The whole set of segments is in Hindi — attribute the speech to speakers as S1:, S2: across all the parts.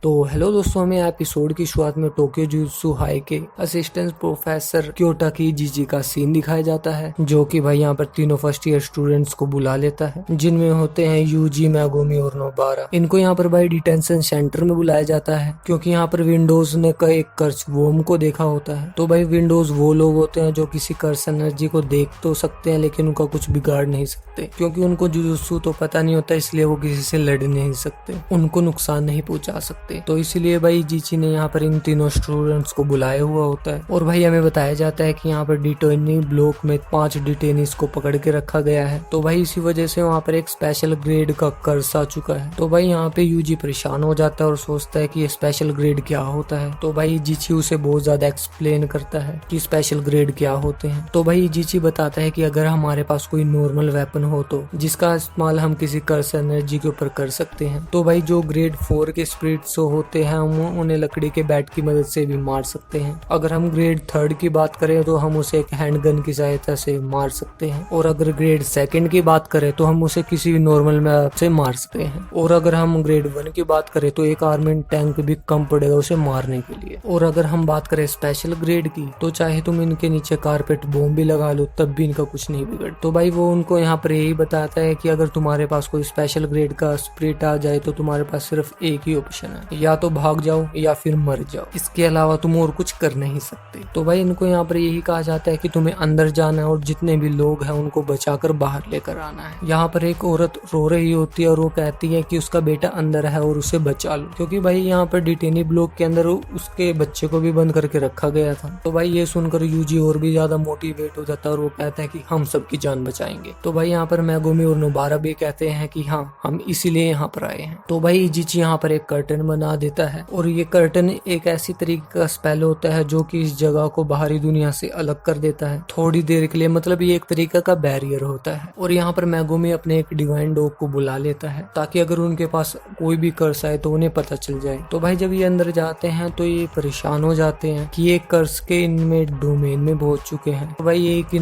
S1: तो हेलो दोस्तों, हमें एपिसोड की शुरुआत में टोक्यो जुजुत्सु हाई के असिस्टेंट प्रोफेसर क्योटा की जीजी का सीन दिखाया जाता है, जो कि भाई यहाँ पर तीनों फर्स्ट ईयर स्टूडेंट्स को बुला लेता है, जिनमें होते हैं यूजी, मैगोमी और नोबारा। इनको यहाँ पर भाई डिटेंशन सेंटर में बुलाया जाता है, क्योंकि यहाँ पर विंडोज ने एक कर्स वोम को देखा होता है। तो भाई विंडोज वो लोग होते हैं जो किसी कर्स एनर्जी को देख तो सकते हैं, लेकिन उनका कुछ बिगाड़ नहीं सकते, क्योंकि उनको जुजुत्सु तो पता नहीं होता, इसलिए वो किसी से लड़ नहीं सकते, उनको नुकसान नहीं पहुंचा सकते। तो इसलिए भाई जीची ने यहाँ पर इन तीनों स्टूडेंट्स को बुलाया हुआ होता है। और भाई हमें बताया जाता है कि यहाँ पर डिटेनी ब्लॉक में 5 डिटेनीज को पकड़ के रखा गया है। तो भाई इसी वजह से वहाँ पर एक स्पेशल ग्रेड का कर्स आ चुका है। तो भाई यहाँ पे यूजी परेशान हो जाता है और सोचता है कि ये स्पेशल ग्रेड क्या होता है। तो भाई जीची उसे बहुत ज्यादा एक्सप्लेन करता है कि स्पेशल ग्रेड क्या होते हैं। तो भाई जीची बताता है कि अगर हमारे पास कोई नॉर्मल वेपन हो तो जिसका इस्तेमाल हम किसी कर्स एनर्जी के ऊपर कर सकते हैं, तो भाई जो ग्रेड 4 के स्पिरिट्स होते हैं हम उन्हें लकड़ी के बैट की मदद से भी मार सकते हैं। अगर हम ग्रेड 3 की बात करें तो हम उसे एक हैंडगन की सहायता से मार सकते हैं, और अगर ग्रेड 2 की बात करें तो हम उसे किसी भी नॉर्मल मैप से मार सकते हैं, और अगर हम ग्रेड 1 की बात करें तो एक आर्मेंट टैंक भी कम पड़ेगा उसे मारने के लिए। और अगर हम बात करें स्पेशल ग्रेड की, तो चाहे तुम इनके नीचे कारपेट बॉम्ब भी लगा लो तब भी इनका कुछ नहीं बिगड़। तो भाई वो उनको यहाँ पर यही बताता है कि अगर तुम्हारे पास कोई स्पेशल ग्रेड का स्पिरिट आ जाए तो तुम्हारे पास सिर्फ एक ही ऑप्शन है, या तो भाग जाओ या फिर मर जाओ, इसके अलावा तुम और कुछ कर नहीं सकते। तो भाई इनको यहाँ पर यही कहा जाता है कि तुम्हें अंदर जाना है और जितने भी लोग हैं उनको बचाकर बाहर लेकर आना है। यहाँ पर एक औरत रो रही होती है और वो कहती है कि उसका बेटा अंदर है और उसे बचा लो, क्योंकि भाई यहाँ पर डिटेनी ब्लॉक के अंदर उसके बच्चे को भी बंद करके रखा गया था। तो भाई ये सुनकर यूजी और भी ज्यादा मोटिवेट हो जाता है और वो कहता है कि हम सबकी जान बचाएंगे। तो भाई यहाँ पर मैगोमी और नोबारा भी कहते हैं कि हाँ, हम इसीलिए यहाँ पर आए हैं। तो भाई जीची यहाँ पर एक कर्टन बना देता है, और ये कर्टन एक ऐसी तरीके का स्पेल होता है जो कि इस जगह को बाहरी दुनिया से अलग कर देता है थोड़ी देर के लिए, मतलब ये एक तरीका का बैरियर होता है। और यहाँ पर मैगोमी अपने एक डिवाइन डॉग को बुला लेता है ताकि अगर उनके पास कोई भी कर्स आए तो उन्हें पता चल जाए। तो भाई जब ये अंदर जाते हैं तो ये परेशान हो जाते हैं कि ये कर्स के इनमें डोमेन में पहुंच चुके हैं। तो भाई एक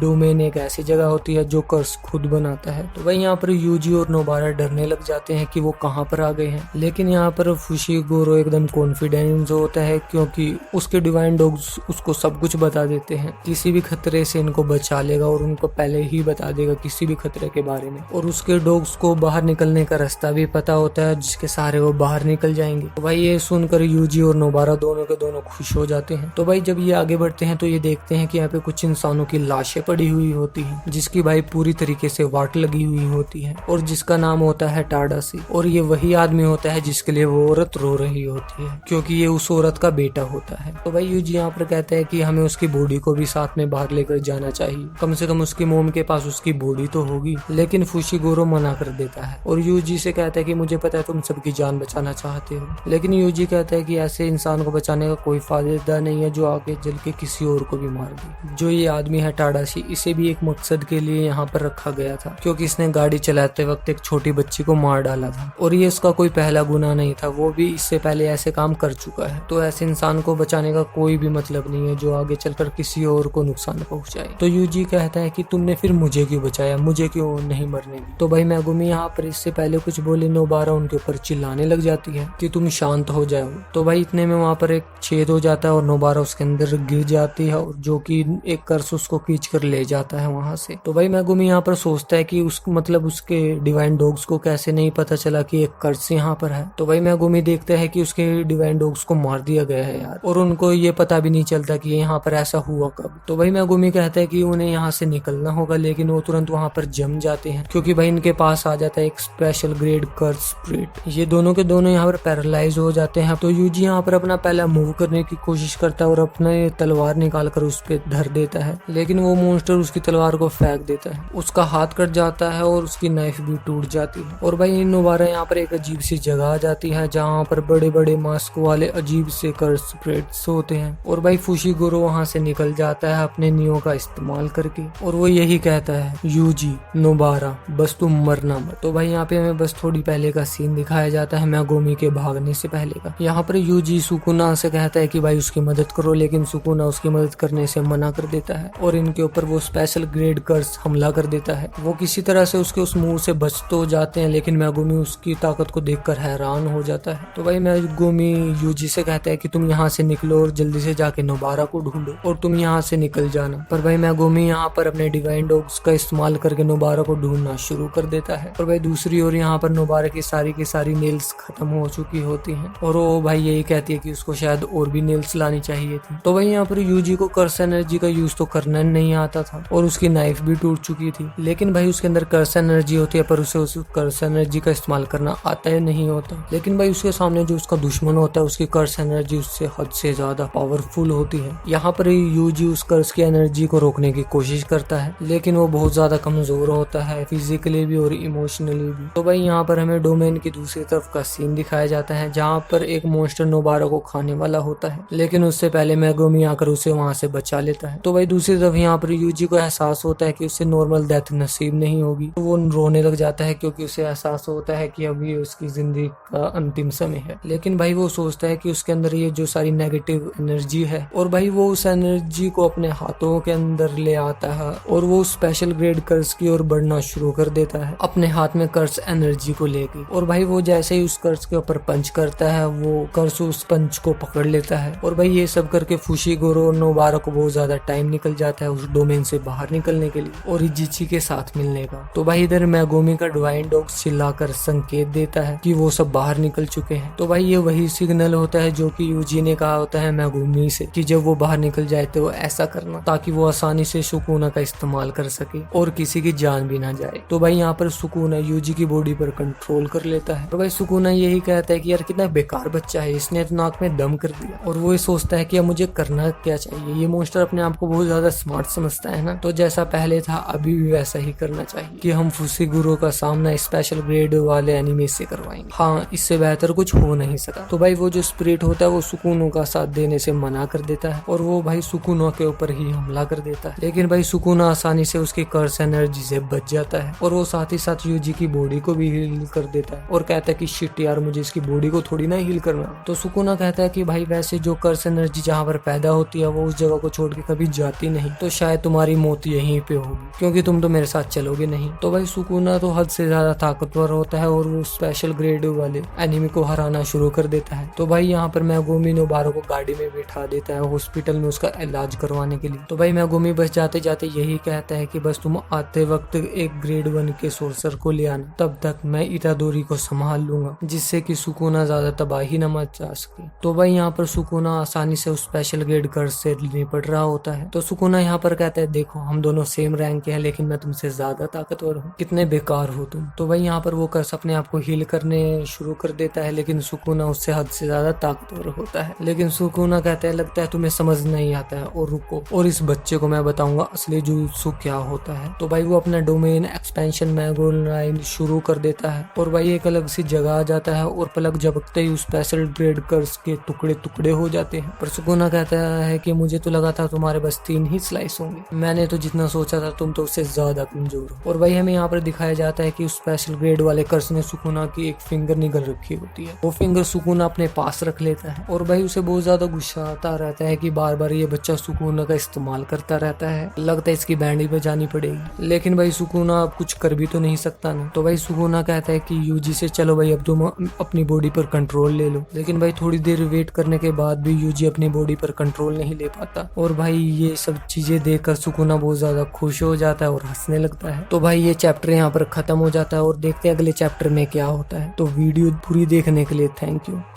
S1: डोमेन एक ऐसी जगह होती है जो कर्स खुद बनाता है। तो भाई यहाँ पर यूजी और नोबारा डरने लग जाते हैं कि वो कहाँ पर आ गए हैं, लेकिन यहाँ पर फुशिगोरो एकदम कॉन्फिडेंस होता है, क्योंकि उसके डिवाइन डॉग्स उसको सब कुछ बता देते हैं, किसी भी खतरे से इनको बचा लेगा और उनको पहले ही बता देगा किसी भी खतरे के बारे में। और उसके डॉग्स को बाहर निकलने का रास्ता भी पता होता है जिसके सहारे वो बाहर निकल जाएंगे। तो भाई ये सुनकर यूजी और नोबारा दोनों के दोनों खुश हो जाते हैं। तो भाई जब ये आगे बढ़ते हैं तो ये देखते हैं कि यहाँ पे कुछ इंसानों की लाशें पड़ी हुई होती हैं, जिसकी भाई पूरी तरीके से वाट लगी हुई होती है, और जिसका नाम होता है टाडासी। और ये वही आदमी होता है जिसके लिए वो औरत रो रही होती है, क्योंकि ये उस औरत का बेटा होता है। तो भाई यूजी यहाँ पर कहते हैं कि हमें उसकी बॉडी को भी साथ में बाहर लेकर जाना चाहिए, कम से कम उसकी मोम के पास उसकी बॉडी तो होगी। लेकिन फुशिगोरो मना कर देता है और यूजी से कहता है कि मुझे पता है तुम सबकी जान बचाना चाहते हो, लेकिन यूजी कहता है कि ऐसे इंसान को बचाने का कोई फायदा नहीं है जो आगे चल के किसी और को भी मार दे। जो ये आदमी है टाडाशी, इसे भी एक मकसद के लिए यहाँ पर रखा गया था, क्योंकि इसने गाड़ी चलाते वक्त एक छोटी बच्ची को मार डाला था, और ये इसका कोई पहला गुनाह नहीं था, वो भी इससे पहले ऐसे काम कर चुका है। तो ऐसे इंसान को बचाने का कोई भी मतलब नहीं है जो आगे चलकर किसी और को नुकसान पहुंचाए। तो यूजी कहता है कि तुमने फिर मुझे क्यों बचाया, मुझे क्यों नहीं मरने दी। तो भाई मैगुमी यहाँ पर इससे पहले कुछ बोले नोबारा उनके ऊपर चिल्लाने लग जाती है कि तुम शांत हो जाओ। तो भाई इतने में वहाँ पर एक छेद हो जाता है और नोबारा उसके अंदर गिर जाती है, और जो कि एक कर्स उसको खींच कर ले जाता है वहां से। तो भाई मैगुमी यहाँ पर सोचता है कि उसके डिवाइन डॉग्स को कैसे नहीं पता चला कि एक कर्स यहाँ पर है। तो भाई मैगुमी देखता है कि उसके डिवाइन डॉग्स को मार दिया गया है यार, और उनको ये पता भी नहीं चलता कि यहाँ पर ऐसा हुआ कब। तो भाई मैगुमी कहता है कि उन्हें यहाँ से निकलना होगा, लेकिन वो तुरंत वहां पर जम जाते हैं, क्योंकि भाई इनके पास आ जाता है एक स्पेशल ग्रेड कर्स स्पिरिट। ये दोनों के दोनों यहाँ पर पैरालाइज हो जाते हैं। तो यूजी यहाँ पर अपना पहला मूव करने की कोशिश करता है और अपने तलवार निकाल कर उस पर धर देता है, लेकिन वो मॉन्स्टर उसकी तलवार को फेंक देता है, उसका हाथ कट जाता है और उसकी नाइफ भी टूट जाती है। और भाई नोबारा यहाँ पर एक अजीब सी जगह आ जाती है जहाँ पर बड़े बड़े मास्क वाले अजीब से कर्स स्पिरिट्स होते हैं, और भाई फुशिगोरो वहां से निकल जाता है अपने नियो का इस्तेमाल करके, और वो यही कहता है यूजी नोबारा बस तुम मरना मत। तो भाई यहाँ पे हमें बस थोड़ी पहले का सीन दिखाया जाता है मैगोमी के भागने से पहले का। यहाँ पर यूजी सुकुना से कहता है कि भाई उसकी मदद करो, लेकिन सुकुना उसकी मदद करने से मना कर देता है और इनके ऊपर वो स्पेशल ग्रेड कर्स हमला कर देता है। वो किसी तरह से उसके उस मुंह से बच तो जाते हैं, लेकिन मैगुमी उसकी ताकत को देखकर हैरान हो जाता है। तो भाई मेगुमी यूजी से कहता है कि तुम यहाँ से निकलो और जल्दी से जाके नोबारा को ढूंढो और तुम यहाँ से निकल जाना। पर भाई मेगुमी यहाँ पर अपने डिवाइन डॉग्स का इस्तेमाल करके नोबारा को ढूंढना शुरू कर देता है। और भाई दूसरी ओर यहाँ पर नोबारा की सारी नेल्स खत्म हो चुकी होती हैं और वो भाई यही कहती है कि उसको शायद और भी नेल्स लानी चाहिए थी। तो भाई यहाँ पर यूजी को कर्स एनर्जी का यूज तो करना नहीं आता था और उसकी नाइफ भी टूट चुकी थी, लेकिन भाई उसके अंदर कर्स एनर्जी होती है पर उसे उस कर्स एनर्जी का इस्तेमाल करना आता है नहीं होता। लेकिन भाई उसके सामने जो उसका दुश्मन होता है उसकी कर्स एनर्जी उससे हद से ज्यादा पावरफुल होती है। यहाँ पर यूजी उस कर्स की एनर्जी को रोकने की कोशिश करता है, लेकिन वो बहुत ज्यादा कमजोर होता है फिजिकली भी और इमोशनली भी। तो भाई यहाँ पर हमें डोमेन की दूसरी तरफ का सीन दिखाया जाता है जहाँ पर एक मॉन्स्टर नोबारा को खाने वाला होता है, लेकिन उससे पहले मेगुमी आकर उसे वहां से बचा लेता है। तो भाई दूसरी तरफ यहाँ पर यूजी को एहसास होता है कि उसे नॉर्मल डेथ नसीब नहीं होगी। तो वो रोने लग जाता है क्योंकि उसे एहसास होता है कि अभी उसकी जिंदगी का अंतिम समय है। लेकिन भाई वो सोचता है कि उसके अंदर ये जो सारी नेगेटिव एनर्जी है और भाई वो उस एनर्जी को अपने हाथों के अंदर ले आता है और वो स्पेशल ग्रेड कर्स की ओर बढ़ना शुरू कर देता है अपने हाथ में कर्स एनर्जी को लेके। और भाई वो जैसे ही उस कर्स के ऊपर पंच करता है वो कर्स उस पंच को पकड़ लेता है। और भाई ये सब करके फुशिगोरो और नोबारा को बहुत ज्यादा टाइम निकल जाता है उस डोमेन से बाहर निकलने के लिए और इजिची के साथ मिलने का। तो भाई इधर मेगुमी का डिवाइन डॉग चिल्लाकर संकेत देता है कि वो सब बाहर निकल चुके हैं। तो भाई ये वही सिग्नल होता है जो कि यूजी ने कहा होता है मेगुमी से कि जब वो बाहर निकल जाए तो ऐसा करना ताकि वो आसानी से सुकूना का इस्तेमाल कर सके और किसी की जान भी ना जाए। तो भाई यहाँ पर सुकूना यूजी की बॉडी पर कंट्रोल कर लेता है। तो भाई सुकूना यही कहता है कि यार कितना बेकार बच्चा है, इसने तो नाक में दम कर दिया। और वो ये सोचता है कि अब मुझे करना क्या चाहिए। ये मॉन्स्टर अपने आप को बहुत ज्यादा स्मार्ट समझता है ना, तो जैसा पहले था अभी भी वैसा ही करना चाहिए कि हम फुशिगोरो का सामना स्पेशल ग्रेड वाले एनिमी से करवाएंगे। हाँ, इससे बेहतर कुछ हो नहीं सका। तो भाई वो जो स्पिरिट होता है वो सुकूनो का साथ देने से मना कर देता है और वो भाई सुकूनो के ऊपर ही हमला कर देता है। लेकिन भाई सुकूना आसानी से उसकी कर्स एनर्जी से बच जाता है और वो साथ ही साथ यूजी की बॉडी को भी हील कर देता है और कहता है कि शिट यार, मुझे इसकी बॉडी को थोड़ी ना हील करना। तो सुकूना कहता है कि भाई वैसे जो कर्स एनर्जी जहाँ पर पैदा होती है वो उस जगह को छोड़ के कभी जाती नहीं, तो शायद तुम्हारी मौत यहीं पे होगी क्योंकि तुम तो मेरे साथ चलोगे नहीं। तो भाई सुकूना तो हद से ज्यादा ताकतवर होता है और वो स्पेशल ग्रेड वाले एनिमी को हराना शुरू कर देता है। तो भाई यहाँ पर मेगुमी नोबारा को गाड़ी में बिठा देता है हॉस्पिटल में उसका इलाज करवाने के लिए। तो भाई मेगुमी बस जाते जाते यही कहता है कि बस तुम आते वक्त एक ग्रेड 1 के सोर्सर को ले आना, तब तक मैं इतादोरी को संभाल लूंगा जिससे कि सुकूना ज्यादा तबाही न मचा सके। तो भाई यहाँ पर सुकूना आसानी से उस स्पेशल ग्रेड कर्स से निपट रहा होता है। तो सुकूना यहाँ पर कहता है देखो हम दोनों सेम रैंक के हैं लेकिन मैं तुमसे ज्यादा ताकतवर हूँ, कितने बेकार हो तुम। तो भाई यहाँ पर वो कर्स अपने आप को हील करने शुरू कर देता है लेकिन सुकूना उससे हद से ज्यादा ताकतवर होता है। लेकिन सुकूना कहता है लगता है तुम्हें समझ नहीं आता है और रुको, और इस बच्चे को मैं बताऊंगा असली जुजुत्सु क्या होता है। तो भाई वो अपना डोमेन एक्सपेंशन मैगोलाइन शुरू कर देता है और भाई एक अलग सी जगह आ जाता है और पलक झपकते ही उस स्पेशल ग्रेड कर्स के टुकड़े टुकड़े हो जाते हैं। पर सुकूना कहता है कि मुझे तो लगा था तुम्हारे बस 3 ही स्लाइस होंगे, मैंने तो जितना सोचा था तुम तो उससे ज्यादा कमजोर हो। और भाई हमें यहाँ पर दिखाया जाता है कि उस स्पेशल ग्रेड वाले कर्स ने सुकूना की एक फिंगर निगल रखी होती है। वो फिंगर सुकूना अपने पास रख लेता है और भाई उसे बहुत ज्यादा गुस्सा आता रहता है कि बार बार ये बच्चा सुकूना का इस्तेमाल करता रहता है, लगता है इसकी बैंड ही बजानी पड़ेगी। लेकिन भाई सुकूना अब कुछ कर भी तो नहीं सकता ना। तो भाई सुकूना कहता है कि यूजी से चलो भाई अब तुम अपनी बॉडी पर कंट्रोल ले लो। लेकिन भाई थोड़ी देर वेट करने के बाद भी यूजी अपनी बॉडी पर कंट्रोल नहीं ले पाता और भाई ये सब चीजें देखकर सुकूना बहुत ज्यादा खुश हो जाता है और हंसने लगता है। तो भाई ये चैप्टर यहाँ पर खत्म हो जाता है और देखते हैं अगले चैप्टर में क्या होता है। तो वीडियो पूरी देखने के लिए थैंक यू।